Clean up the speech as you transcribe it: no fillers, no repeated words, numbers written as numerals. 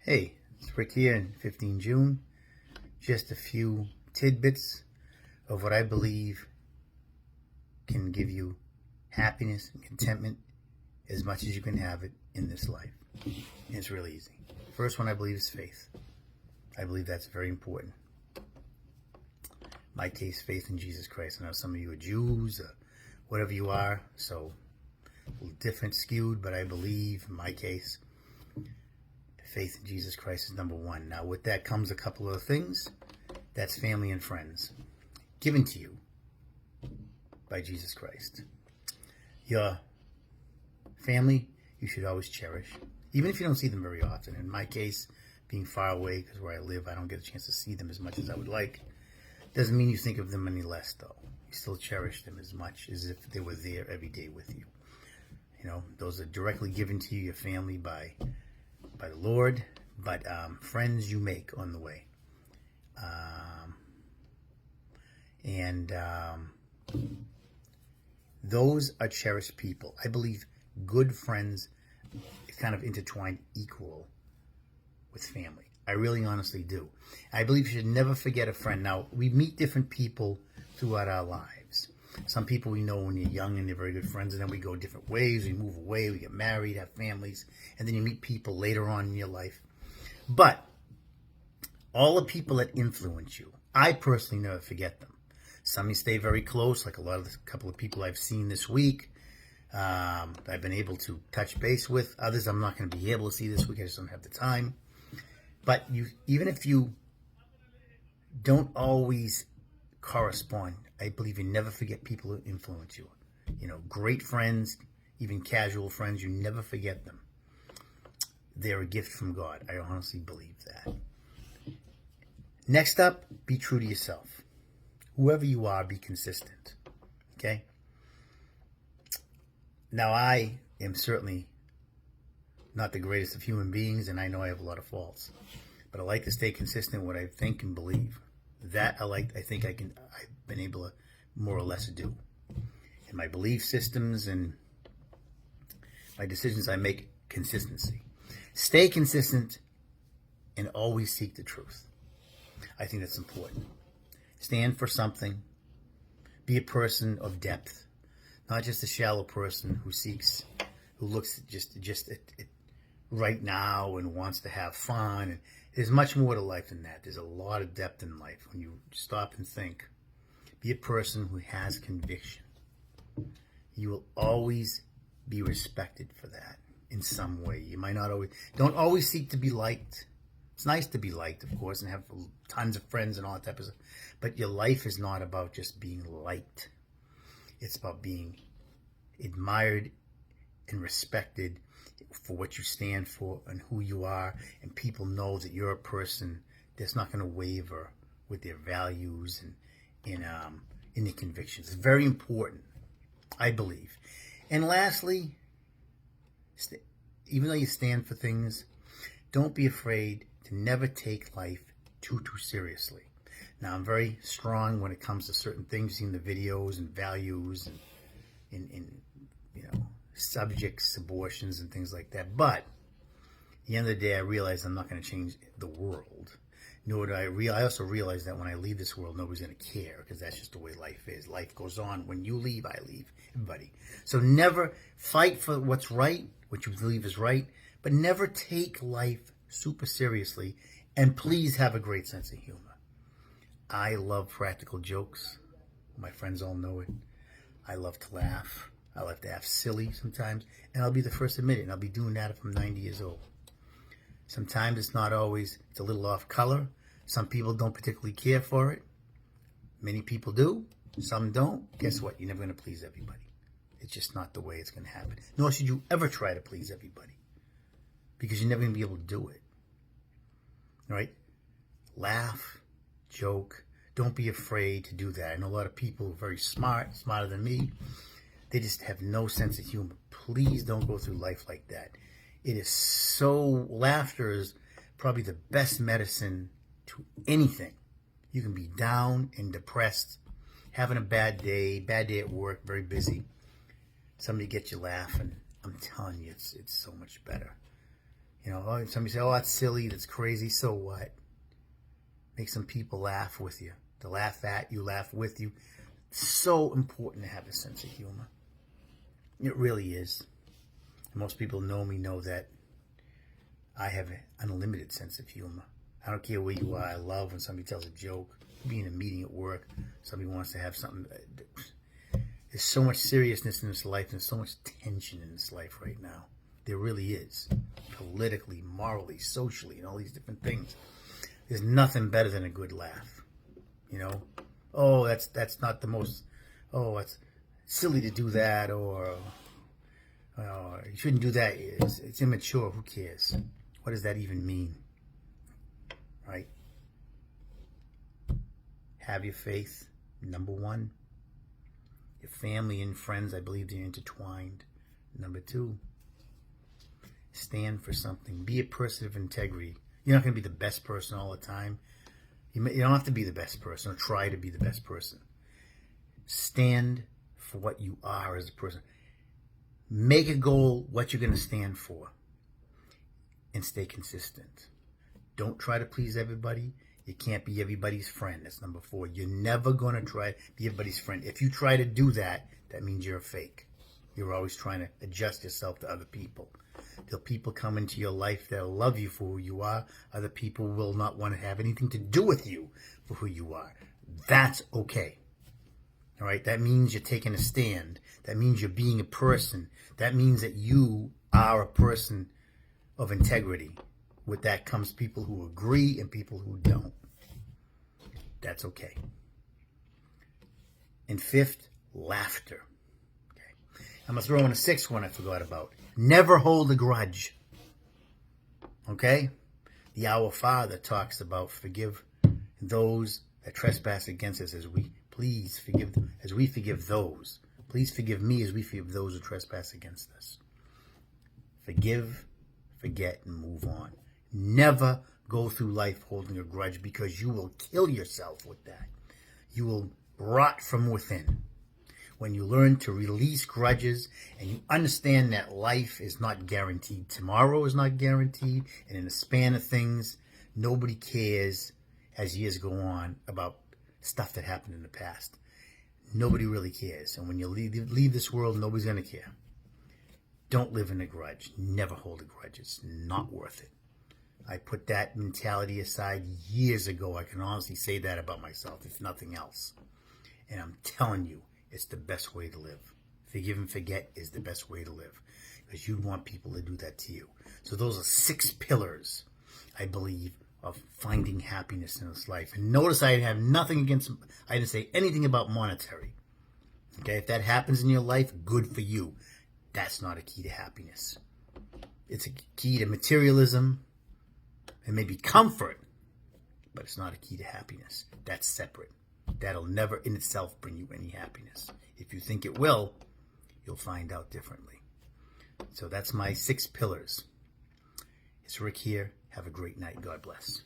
Hey, it's Rick here in 15 June. Just a few tidbits of what I believe can give you happiness and contentment as much as you can have it in this life. And it's really easy. First one I believe is faith. I believe that's very important. My case, faith in Jesus Christ. I know some of you are Jews or whatever you are, so a little different, skewed, but I believe in my case, faith in Jesus Christ is number one. Now, with that comes a couple of things. That's family and friends given to you by Jesus Christ. Your family, you should always cherish, even if you don't see them very often. In my case, being far away, because where I live, I don't get a chance to see them as much as I would like. Doesn't mean you think of them any less, though. You still cherish them as much as if they were there every day with you. You know, those are directly given to you, your family, by the Lord, but friends you make on the way. Those are cherished people. I believe good friends is kind of intertwined equal with family. I really honestly do. I believe you should never forget a friend. Now, we meet different people throughout our lives. Some people we know when you're young and they're very good friends, and then we go different ways. We move away, we get married, have families, and then you meet people later on in your life. But all the people that influence you, I personally never forget them. Some you stay very close, like a couple of people I've seen this week. I've been able to touch base with. Others I'm not going to be able to see this week. I just don't have the time. But even if you don't always correspond, I believe you never forget people who influence you. You know, great friends, even casual friends, you never forget them. They're a gift from God. I honestly believe that. Next up, be true to yourself. Whoever you are, be consistent. Okay? Now, I am certainly not the greatest of human beings, and I know I have a lot of faults. But I like to stay consistent in what I think and believe. That I've been able to more or less do. In my belief systems and my decisions, I make consistency. Stay consistent and always seek the truth. I think that's important. Stand for something. Be a person of depth, not just a shallow person who looks just at right now and wants to have fun. And there's much more to life than that. There's a lot of depth in life when you stop and think. Be a person who has conviction. You will always be respected for that in some way. You might not always, don't always seek to be liked. It's nice to be liked, of course, and have tons of friends and all that type of stuff. But your life is not about just being liked. It's about being admired and respected for what you stand for and who you are. And people know that you're a person that's not going to waver with their values and in their convictions. It's very important, I believe. And lastly, even though you stand for things, don't be afraid to never take life too seriously. Now, I'm very strong when it comes to certain things in the videos and values and you know, subjects, abortions and things like that. But at the end of the day, I realize I'm not going to change the world. Nor do I also realize that when I leave this world, nobody's going to care, because that's just the way life is. Life goes on. When you leave, I leave. Everybody. So never fight for what's right, what you believe is right, but never take life super seriously. And please have a great sense of humor. I love practical jokes. My friends all know it. I love to laugh. I like to laugh silly sometimes. And I'll be the first to admit it. And I'll be doing that if I'm 90 years old. Sometimes it's a little off color. Some people don't particularly care for it. Many people do. Some don't. Guess what? You're never going to please everybody. It's just not the way it's going to happen. Nor should you ever try to please everybody, because you're never going to be able to do it. All right? Laugh, joke. Don't be afraid to do that. I know a lot of people who are very smart, smarter than me. They just have no sense of humor. Please don't go through life like that. Laughter is probably the best medicine to anything. You can be down and depressed, having a bad day at work, very busy. Somebody gets you laughing. I'm telling you, it's so much better. You know, somebody say, oh, that's silly, that's crazy. So what? Make some people laugh with you. To laugh at you, laugh with you. It's so important to have a sense of humor. It really is. Most people know me know that I have an unlimited sense of humor. I don't care where you are. I love when somebody tells a joke. Be in a meeting at work. Somebody wants to have something. There's so much seriousness in this life and so much tension in this life right now. There really is. Politically, morally, socially, and all these different things. There's nothing better than a good laugh. You know? Oh, that's not the most... Oh, it's silly to do that, or... you shouldn't do that. It's immature. Who cares? What does that even mean? Right? Have your faith. Number one. Your family and friends, I believe they're intertwined. Number two. Stand for something. Be a person of integrity. You're not going to be the best person all the time. You don't have to be the best person or try to be the best person. Stand for what you are as a person. Make a goal what you're going to stand for and stay consistent. Don't try to please everybody. You can't be everybody's friend. That's number four. You're never going to try to be everybody's friend. If you try to do that, that means you're a fake. You're always trying to adjust yourself to other people. Till people come into your life that'll love you for who you are, other people will not want to have anything to do with you for who you are. That's okay. All right? That means you're taking a stand. That means you're being a person. That means that you are a person of integrity. With that comes people who agree and people who don't. That's okay. And fifth, laughter. Okay. I'm going to throw in a sixth one I forgot about. Never hold a grudge. Okay? The Our Father talks about forgive those that trespass against us as we forgive those. Please forgive me as we forgive those who trespass against us. Forgive, forget, and move on. Never go through life holding a grudge, because you will kill yourself with that. You will rot from within. When you learn to release grudges and you understand that life is not guaranteed, tomorrow is not guaranteed, and in the span of things, nobody cares as years go on about stuff that happened in the past. Nobody really cares. And when you leave this world, nobody's going to care. Don't live in a grudge. Never hold a grudge. It's not worth it. I put that mentality aside years ago. I can honestly say that about myself, if nothing else. And I'm telling you, it's the best way to live. Forgive and forget is the best way to live, because you want people to do that to you. So those are 6 pillars, I believe, of finding happiness in this life. And notice I didn't say anything about monetary. Okay, if that happens in your life, good for you. That's not a key to happiness. It's a key to materialism and maybe comfort, but it's not a key to happiness. That's separate. That'll never in itself bring you any happiness. If you think it will, you'll find out differently. So that's my 6 pillars. It's Rick here. Have a great night. God bless.